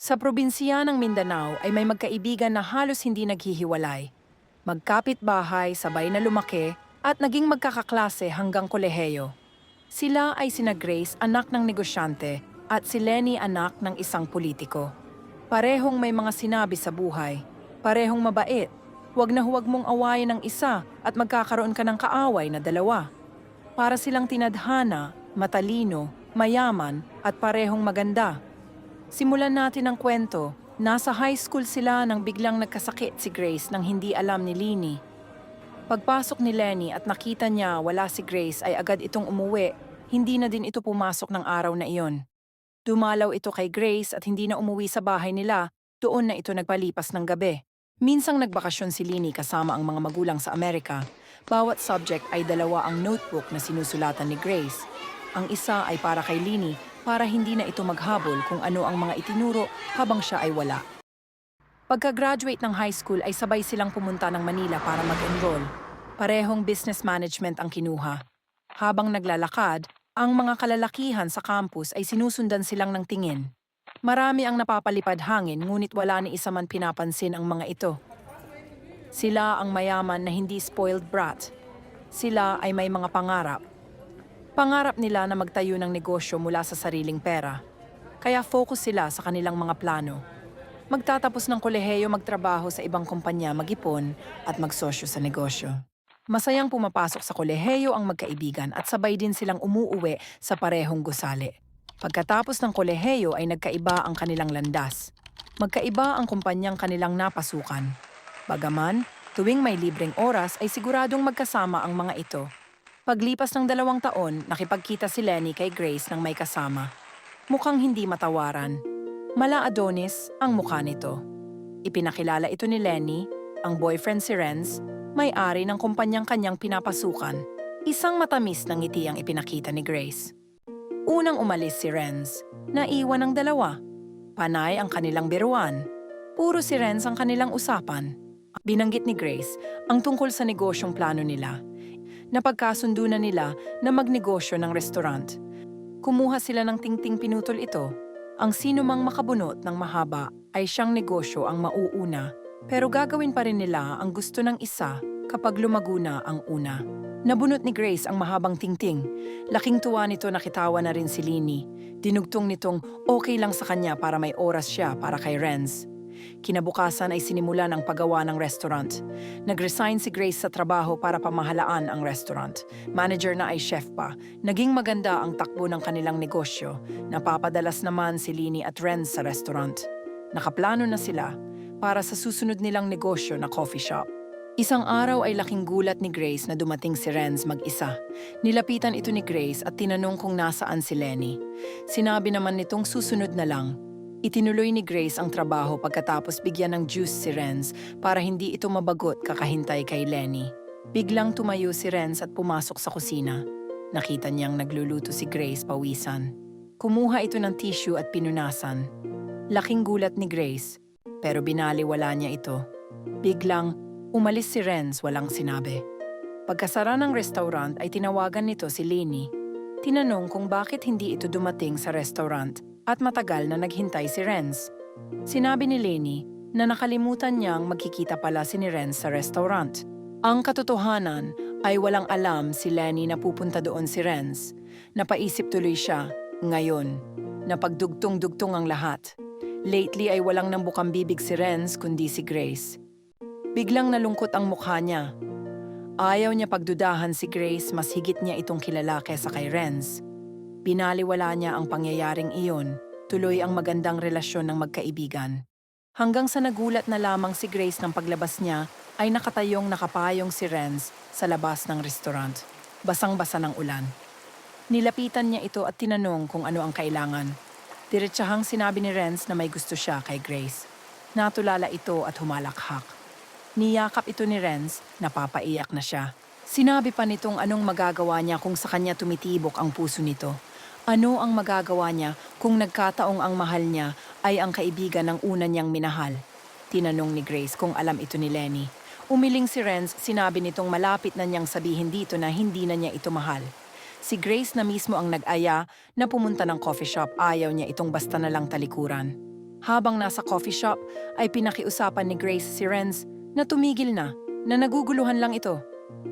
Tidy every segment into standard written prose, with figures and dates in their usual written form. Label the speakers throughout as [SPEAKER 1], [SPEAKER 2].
[SPEAKER 1] Sa probinsiya ng Mindanao ay may magkaibigan na halos hindi naghihiwalay. Magkapit-bahay, sabay na lumaki, at naging magkakaklase hanggang kolehiyo. Sila ay sina Grace, anak ng negosyante, at si Lenny, anak ng isang politiko. Parehong may mga sinabi sa buhay, parehong mabait. Huwag mong awayin ng isa at magkakaroon ka ng kaaway na dalawa. Para silang tinadhana, matalino, mayaman, at parehong maganda. Simulan natin ang kwento. Nasa high school sila nang biglang nagkasakit si Grace nang hindi alam ni Lini. Pagpasok ni Lenny at nakita niya wala si Grace ay agad itong umuwi. Hindi na din ito pumasok ng araw na iyon. Dumalaw ito kay Grace at hindi na umuwi sa bahay nila. Doon na ito nagpalipas ng gabi. Minsang nagbakasyon si Lini kasama ang mga magulang sa Amerika. Bawat subject ay dalawa ang notebook na sinusulatan ni Grace. Ang isa ay para kay Lini para hindi na ito maghabol kung ano ang mga itinuro habang siya ay wala. Pagka-graduate ng high school ay sabay silang pumunta ng Manila para mag-enroll. Parehong business management ang kinuha. Habang naglalakad, ang mga kalalakihan sa campus ay sinusundan silang ng tingin. Marami ang napapalipad hangin ngunit wala ni isa man pinapansin ang mga ito. Sila ang mayaman na hindi spoiled brat. Sila ay may mga pangarap. Pangarap nila na magtayo ng negosyo mula sa sariling pera. Kaya focus sila sa kanilang mga plano. Magtatapos ng kolehiyo, magtrabaho sa ibang kumpanya, mag-ipon at magsosyo sa negosyo. Masayang pumapasok sa kolehiyo ang magkaibigan at sabay din silang umuuwi sa parehong gusali. Pagkatapos ng kolehiyo ay nagkaiba ang kanilang landas. Magkaiba ang kumpanyang kanilang napasukan. Bagaman, tuwing may libreng oras ay siguradong magkasama ang mga ito. Paglipas ng 2 taon, nakipagkita si Lenny kay Grace nang may kasama. Mukhang hindi matawaran. Mala Adonis ang mukha nito. Ipinakilala ito ni Lenny, ang boyfriend si Renz, may-ari ng kumpanyang kanyang pinapasukan. Isang matamis na ngiti ang ipinakita ni Grace. Unang umalis si Renz, naiwan ang dalawa. Panay ang kanilang biruan. Puro si Renz ang kanilang usapan. Binanggit ni Grace ang tungkol sa negosyong plano nila. Napagkasundo na nila na magnegosyo ng restaurant. Kumuha sila ng tingting pinutol ito. Ang sino mang makabunot ng mahaba ay siyang negosyo ang mauuna. Pero gagawin pa rin nila ang gusto ng isa kapag lumago na ang una. Nabunot ni Grace ang mahabang tingting. Laking tuwa nito nakitawa na rin si Lini. Dinugtong nitong okay lang sa kanya para may oras siya para kay Renz. Kinabukasan ay sinimulan ang paggawa ng restaurant. Nag-resign si Grace sa trabaho para pamahalaan ang restaurant. Manager na ay chef pa. Naging maganda ang takbo ng kanilang negosyo. Napapadalas naman si Lini at Renz sa restaurant. Nakaplano na sila para sa susunod nilang negosyo na coffee shop. Isang araw ay laking gulat ni Grace na dumating si Renz mag-isa. Nilapitan ito ni Grace at tinanong kung nasaan si Lenny. Sinabi naman nitong susunod na lang. Itinuloy ni Grace ang trabaho pagkatapos bigyan ng juice si Renz para hindi ito mabagot kakahintay kay Lenny. Biglang tumayo si Renz at pumasok sa kusina. Nakita niyang nagluluto si Grace pawisan. Kumuha ito ng tissue at pinunasan. Laking gulat ni Grace, pero binaliwala niya ito. Biglang, umalis si Renz walang sinabi. Pagkasara ng restaurant ay tinawagan nito si Lenny. Tinanong kung bakit hindi ito dumating sa restaurant at matagal na naghintay si Renz. Sinabi ni Lenny na nakalimutan niyang magkikita pala si Renz sa restaurant. Ang katotohanan ay walang alam si Lenny na pupunta doon si Renz. Napaisip tuloy siya, ngayon, napagdugtong-dugtong ang lahat. Lately ay walang nambukang bibig si Renz kundi si Grace. Biglang nalungkot ang mukha niya. Ayaw niya pagdudahan si Grace, mas higit niya itong kilala kesa kay Renz. Binaliwala niya ang pangyayaring iyon, tuloy ang magandang relasyon ng magkaibigan. Hanggang sa nagulat na lamang si Grace ng paglabas niya ay nakatayong nakapayong si Renz sa labas ng restaurant. Basang-basa ng ulan. Nilapitan niya ito at tinanong kung ano ang kailangan. Diretsahang sinabi ni Renz na may gusto siya kay Grace. Natulala ito at humalakhak. Niyakap ito ni Renz, napapaiyak na siya. Sinabi pa nitong anong magagawa niya kung sa kanya tumitibok ang puso nito. Ano ang magagawa niya kung nagkataong ang mahal niya ay ang kaibigan ng una niyang minahal? Tinanong ni Grace kung alam ito ni Lenny. Umiling si Renz, sinabi nitong malapit na niyang sabihin dito na hindi na niya ito mahal. Si Grace na mismo ang nag-aya na pumunta ng coffee shop, ayaw niya itong basta na lang talikuran. Habang nasa coffee shop, ay pinakiusapan ni Grace si Renz na tumigil na naguguluhan lang ito.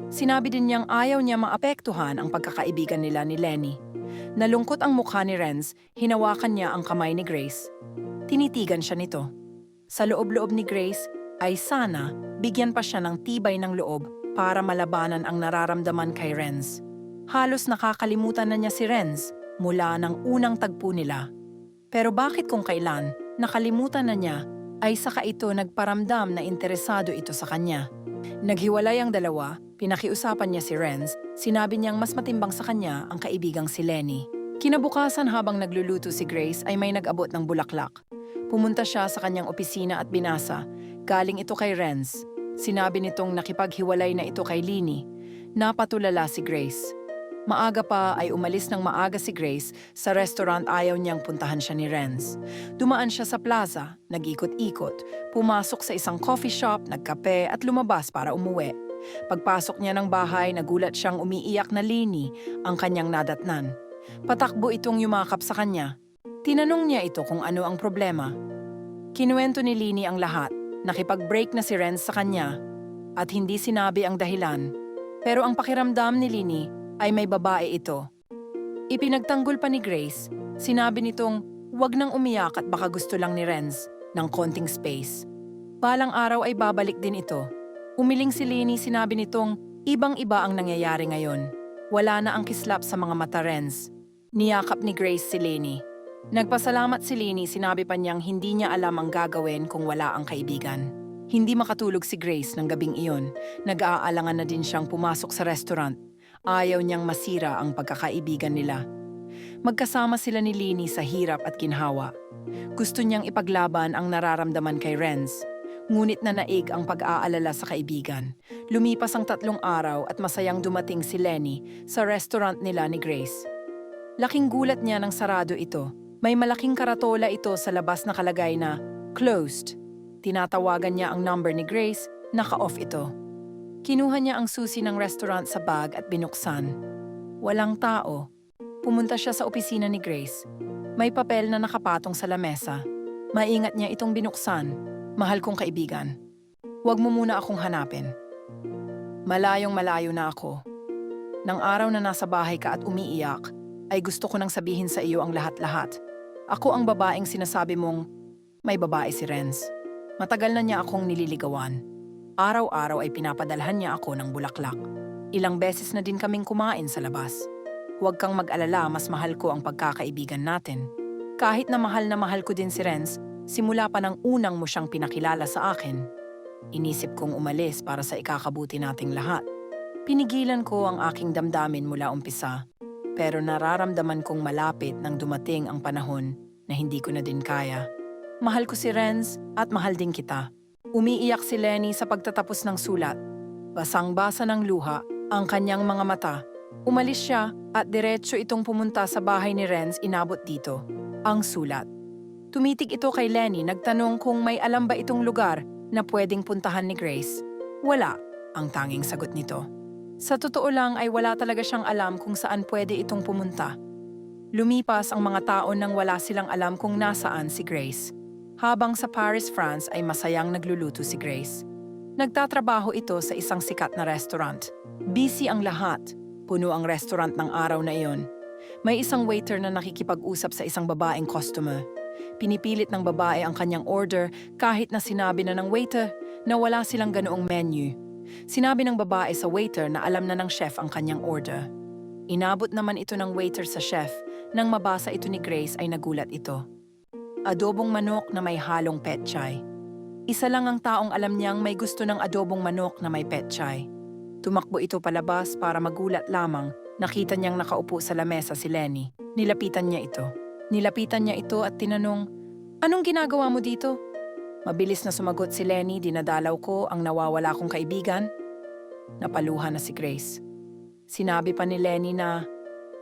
[SPEAKER 1] Sinabi din niyang ayaw niya maapektuhan ang pagkakaibigan nila ni Lenny. Nalungkot ang mukha ni Renz, hinawakan niya ang kamay ni Grace. Tinitigan siya nito. Sa loob-loob ni Grace ay sana bigyan pa siya ng tibay ng loob para malabanan ang nararamdaman kay Renz. Halos nakakalimutan na niya si Renz mula ng unang tagpo nila. Pero bakit kung kailan nakalimutan na niya ay saka ito nagparamdam na interesado ito sa kanya. Naghiwalay ang dalawa, pinakiusapan niya si Renz, sinabi niyang mas matimbang sa kanya ang kaibigang si Lenny. Kinabukasan habang nagluluto si Grace ay may nag-abot ng bulaklak. Pumunta siya sa kanyang opisina at binasa. Galing ito kay Renz. Sinabi nitong nakipaghiwalay na ito kay Lenny. Napatulala si Grace. Maaga pa ay umalis ng maaga si Grace sa restaurant, ayaw niyang puntahan siya ni Renz. Dumaan siya sa plaza, nag-ikot-ikot, pumasok sa isang coffee shop, nagkape at lumabas para umuwi. Pagpasok niya ng bahay, nagulat siyang umiiyak na Lenny ang kanyang nadatnan. Patakbo itong yumakap sa kanya. Tinanong niya ito kung ano ang problema. Kinuwento ni Lenny ang lahat. Nakipag-break na si Renz sa kanya at hindi sinabi ang dahilan. Pero ang pakiramdam ni Lenny ay may babae ito. Ipinagtanggol pa ni Grace, sinabi nitong wag nang umiyak at baka gusto lang ni Renz ng konting space. Balang araw ay babalik din ito. Umiling si Lenny, sinabi nitong ibang-iba ang nangyayari ngayon. Wala na ang kislap sa mga mata, Renz. Niyakap ni Grace si Lenny. Nagpasalamat si Lenny, sinabi pa niyang hindi niya alam ang gagawin kung wala ang kaibigan. Hindi makatulog si Grace ng gabing iyon. Nag-aalangan na din siyang pumasok sa restaurant. Ayaw niyang masira ang pagkakaibigan nila. Magkasama sila ni Lenny sa hirap at ginhawa. Gusto niyang ipaglaban ang nararamdaman kay Renz. Ngunit nanaig ang pag-aalala sa kaibigan. Lumipas ang 3 araw at masayang dumating si Lenny sa restaurant nila ni Grace. Laking gulat niya nang sarado ito. May malaking karatola ito sa labas na nakalagay na closed. Tinatawagan niya ang number ni Grace, naka-off ito. Kinuha niya ang susi ng restaurant sa bag at binuksan. Walang tao. Pumunta siya sa opisina ni Grace. May papel na nakapatong sa lamesa. Maingat niya itong binuksan. Mahal kong kaibigan, huwag mo muna akong hanapin. Malayong malayo na ako. Nang araw na nasa bahay ka at umiiyak, ay gusto ko nang sabihin sa iyo ang lahat-lahat. Ako ang babaeng sinasabi mong may babae si Renz. Matagal na niya akong nililigawan. Araw-araw ay pinapadalhan niya ako ng bulaklak. Ilang beses na din kaming kumain sa labas. Huwag kang mag-alala, mas mahal ko ang pagkakaibigan natin. Kahit na mahal ko din si Renz, simula pa ng unang mo siyang pinakilala sa akin. Inisip kong umalis para sa ikakabuti nating lahat. Pinigilan ko ang aking damdamin mula umpisa, pero nararamdaman kong malapit nang dumating ang panahon na hindi ko na din kaya. Mahal ko si Renz at mahal din kita. Umiiyak si Lenny sa pagtatapos ng sulat. Basang-basa ng luha ang kanyang mga mata. Umalis siya at diretso itong pumunta sa bahay ni Renz, inabot dito ang sulat. Tumitig ito kay Lenny, nagtanong kung may alam ba itong lugar na pwedeng puntahan ni Grace. Wala, ang tanging sagot nito. Sa totoo lang ay wala talaga siyang alam kung saan pwede itong pumunta. Lumipas ang mga taon nang wala silang alam kung nasaan si Grace. Habang sa Paris, France ay masayang nagluluto si Grace. Nagtatrabaho ito sa isang sikat na restaurant. Busy ang lahat. Puno ang restaurant ng araw na iyon. May isang waiter na nakikipag-usap sa isang babaeng customer. Pinipilit ng babae ang kanyang order kahit na sinabi na ng waiter na wala silang ganoong menu. Sinabi ng babae sa waiter na alam na ng chef ang kanyang order. Inabot naman ito ng waiter sa chef. Nang mabasa ito ni Grace ay nagulat ito. Adobong manok na may halong petchay. Isa lang ang taong alam niyang may gusto ng adobong manok na may petchay. Tumakbo ito palabas para magulat lamang. Nakita niyang nakaupo sa lamesa si Lenny. Nilapitan niya ito at tinanong, "Anong ginagawa mo dito?" Mabilis na sumagot si Lenny, "Dinadalaw ko ang nawawala kong kaibigan." Napaluha na si Grace. Sinabi pa ni Lenny na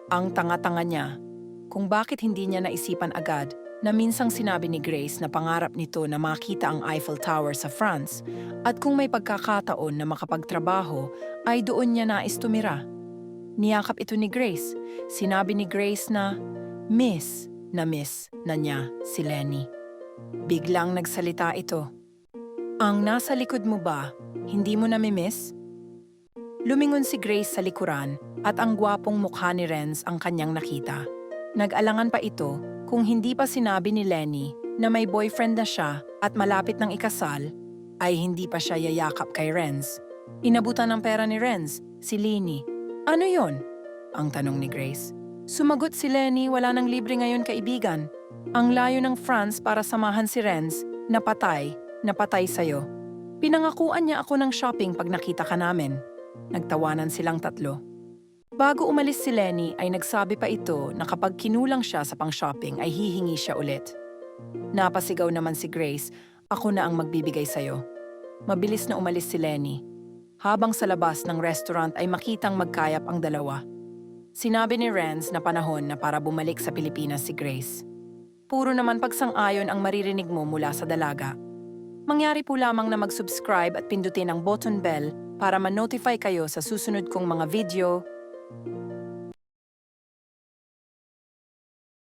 [SPEAKER 1] ang tanga-tanga niya kung bakit hindi niya naisipan agad na minsang sinabi ni Grace na pangarap nito na makita ang Eiffel Tower sa France at kung may pagkakataon na makapagtrabaho ay doon niya nais tumira. Niyakap ito ni Grace. Sinabi ni Grace na miss na niya si Lenny. Biglang nagsalita ito. Ang nasa likod mo ba, hindi mo namimiss? Lumingon si Grace sa likuran at ang gwapong mukha ni Renz ang kanyang nakita. Nag-alangan pa ito kung hindi pa sinabi ni Lenny na may boyfriend na siya at malapit ng ikasal, ay hindi pa siya yayakap kay Renz. Inabutan ng pera ni Renz, si Lenny. Ano yon? Ang tanong ni Grace. Sumagot si Lenny, wala nang libre ngayon kaibigan. Ang layo ng France para samahan si Renz, napatay sa'yo. Pinangakuan niya ako ng shopping pag nakita ka namin. Nagtawanan silang tatlo. Bago umalis si Lenny ay nagsabi pa ito na kapag kinulang siya sa pang-shopping ay hihingi siya ulit. Napasigaw naman si Grace, ako na ang magbibigay sa'yo. Mabilis na umalis si Lenny. Habang sa labas ng restaurant ay makitang magkayap ang dalawa. Sinabi ni Renz na panahon na para bumalik sa Pilipinas si Grace. Puro naman pagsang-ayon ang maririnig mo mula sa dalaga. Mangyari po lamang na mag-subscribe at pindutin ang button bell para ma-notify kayo sa susunod kong mga video.